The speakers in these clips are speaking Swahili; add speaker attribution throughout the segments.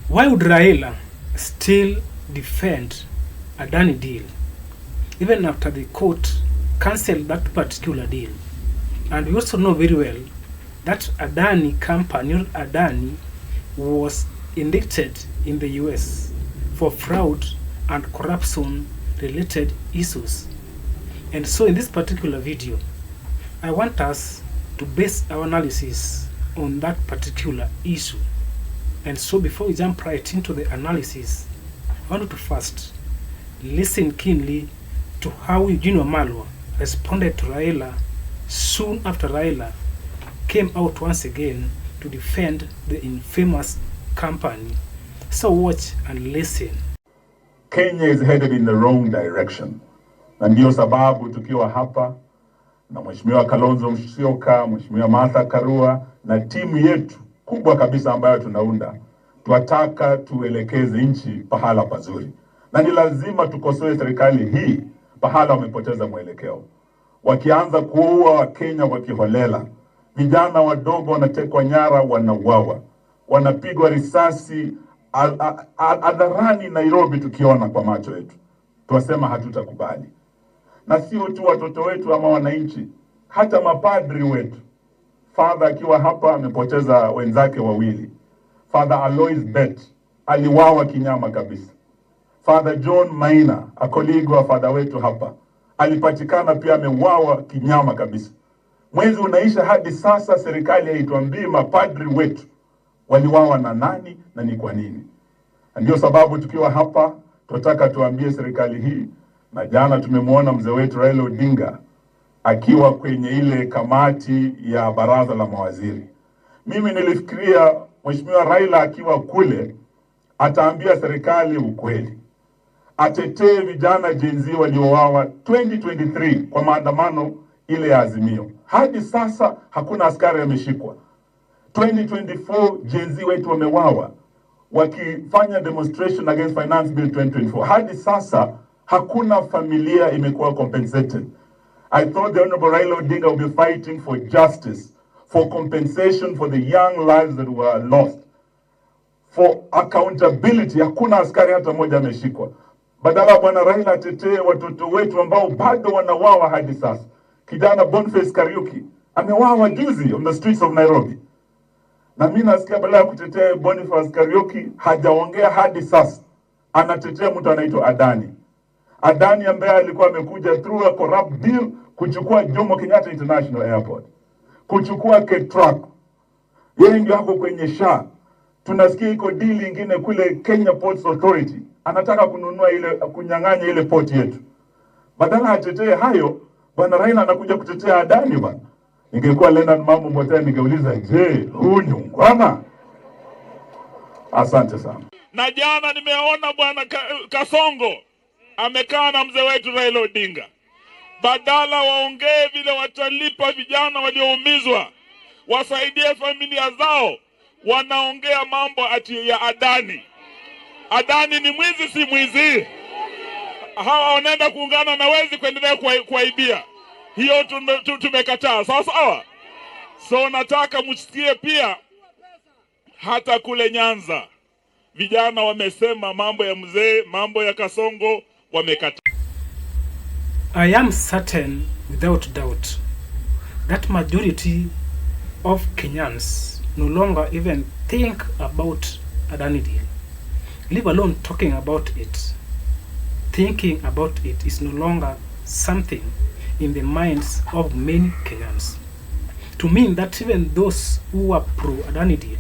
Speaker 1: Why would Raila still defend Adani deal, even after the court cancelled that particular deal? And we also know very well that Adani company, Adani, was indicted in the US for fraud and corruption related issues. And so in this particular video, I want us to base our analysis on that particular issue. And so before we jump right into the analysis, I want you to first listen keenly to how Eugine Wamalwa responded to Raila soon after Raila came out once again to defend the infamous company. So watch and listen.
Speaker 2: Kenya is headed in the wrong direction. Na ndio sababu tukiwa hapa na Mheshimiwa Kalonzo Musyoka, Mheshimiwa Martha Karua na timu yetu kubwa kabisa ambayo tunaunda, tunataka tuelekeze nchi pahala pazuri. Na ni lazima tukosoe serikali hii pahala wamepoteza mwelekeo. Wakianza kuua Wakenya kwa kiholela, vijana wadogo wanatekwa nyara, wanauawa, wanapigwa risasi hadharani Nairobi tukiona kwa macho yetu. Tuwasema hatutakubali. Na sio tu watoto wetu ama wananchi, hata mapadri wetu. Father akiwa hapa amepoteza wenzake wawili. Father Alois Bet aliwawa kinyama kabisa. Father John Maina, a colleague wa father wetu hapa, alipatikana pia amewawa kinyama kabisa. Mwezi unaisha hadi sasa serikali haituambii mapadri wetu waliwawa na nani na ni kwa nini. Ndio sababu tukiwa hapa tunataka tuambie serikali hii, na jana tumemwona mzee wetu Raila Odinga akiwa kwenye ile kamati ya baraza la mawaziri. Mimi nilifikiria Mheshimiwa Raila akiwa kule ataambia serikali ukweli. Atetee vijana Gen Z waliowawa 2023 kwa maandamano ile ya Azimio. Hadi sasa hakuna askari ameshikwa. 2024 Gen Z wetu wamewawa wakifanya demonstration against finance bill 2024. Hadi sasa hakuna familia imekuwa compensated. I thought the Honorable Raila Odinga will be fighting for justice, for compensation for the young lives that were lost, for accountability. Hakuna askari hata moja ameshikwa. Badala bwana Raila atetee watoto wetu ambao bado wanawawa hadi sasa. Kijana Boniface Kariuki amewawa juzi on the streets of Nairobi. Na mimi nasikia badala ya kutetea Boniface Kariuki hajaongea hadi sasa. Anatetea mtu anaitwa Adani. Adani ambaye alikuwa amekuja through a corrupt deal kuchukua Jomo Kenyatta International Airport, kuchukua K-Truck. Yeye ndio hapo kwenye SHA. Tunasikia iko deal nyingine kule Kenya Ports Authority. Anataka kununua ile, kunyang'anya ile port yetu. Badala atetee hayo, bwana Raila anakuja kutetea Adani bwana. Ningekuwa Leonard Mambo Mbotea ningeuliza, je, huyu ngwana? Asante sana.
Speaker 3: Na jana nimeona bwana Kasongo amekaa na mzee wetu Raila Odinga. Badala waongee vile watalipa vijana walioumizwa, wasaidie familia zao, wanaongea mambo ati ya Adani. Adani ni mwizi si mwizi? Hawa wanaenda kuungana na wezi kuendelea kuaibia. Hiyo tumekataa. Sawa? So nataka msikie pia hata kule Nyanza vijana wamesema mambo ya mzee, mambo ya Kasongo wamekataa.
Speaker 1: I am certain without doubt that majority of Kenyans no longer even think about Adani deal. Leave alone talking about it. Thinking about it is no longer something in the minds of many Kenyans. To mean that even those who are pro-Adani deal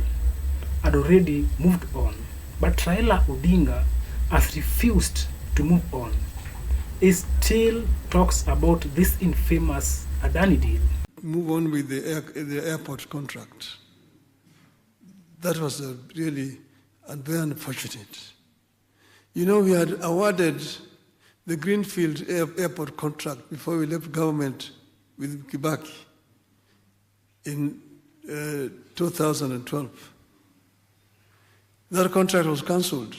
Speaker 1: had already moved on. But Raila Odinga has refused to move on. He still talks about this infamous Adani deal.
Speaker 4: Move on with the airport contract. That was really very unfortunate. You know, we had awarded the Greenfield airport contract before we left government with Kibaki in 2012. That contract was cancelled.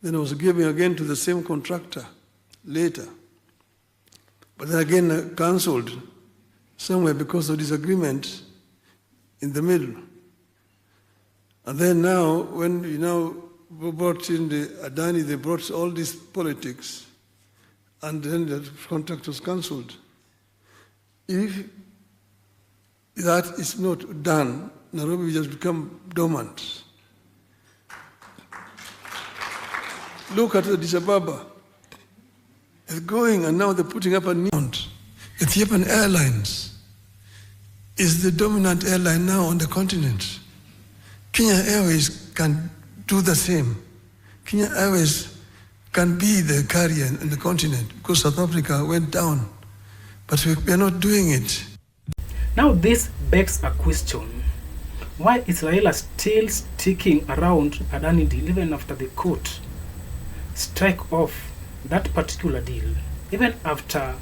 Speaker 4: Then it was given again to the same contractor later. But then again cancelled somewhere because of disagreement in the middle. And then now, when you now brought in the Adani, they brought all these politics, and then the contract was cancelled. If that is not done, Nairobi will just become dormant. Look at Addis Ababa. It's going, and now they're putting up a new one. Ethiopian Airlines is the dominant airline now on the continent. Kenya Airways can do the same. Kenya Airways can be the carrier in the continent because South Africa went down, but we are not doing it.
Speaker 1: Now this begs a question. Why is Raila still sticking around Adani deal even after the court strike off that particular deal? Even after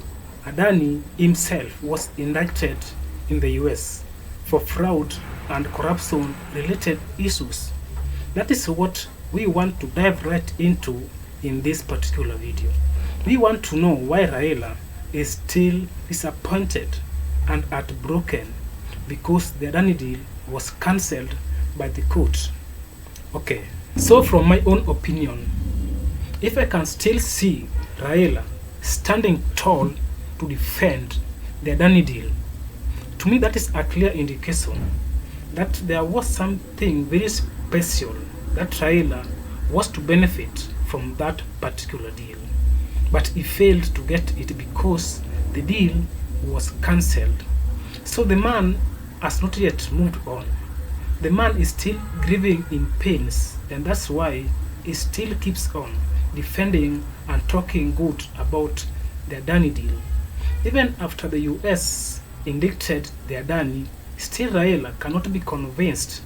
Speaker 1: Adani himself was indicted in the US for fraud and corruption related issues. That is what we want to dive right into in this particular video. We want to know why Raila is still disappointed and heartbroken because the Adani deal was cancelled by the court. Okay, so from my own opinion, if I can still see Raila standing tall to defend the Adani deal, to me that is a clear indication that there was something very special that Raila was to benefit from that particular deal. But he failed to get it because the deal was cancelled. So the man has not yet moved on. The man is still grieving in pains, and that's why he still keeps on defending and talking good about the Adani deal. Even after the US indicted the Adani, still Raila cannot be convinced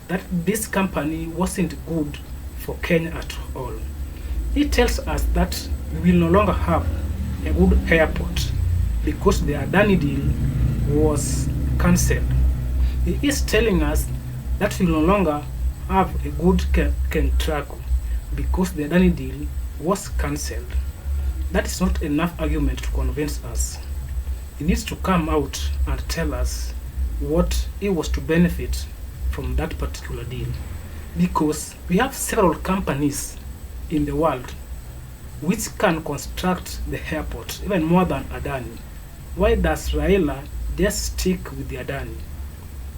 Speaker 1: that this company wasn't good for Kenya at all. He tells us that we will no longer have a good airport because the Adani deal was cancelled. He is telling us that we will no longer have a good Kentraku because the Adani deal was cancelled. That is not enough argument to convince us. He needs to come out and tell us what he was to benefit from that particular deal. Because we have several companies in the world which can construct the airport even more than Adani. Why does Raila just stick with the Adani?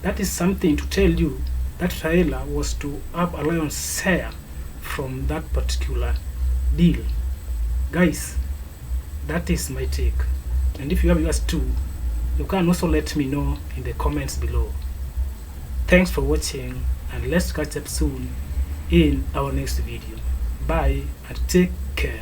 Speaker 1: That is something to tell you that Raila was to have a lion's share from that particular deal. Guys, that is my take. And if you have yours too, you can also let me know in the comments below. Thanks for watching, and let's catch up soon in our next video. Bye and take care.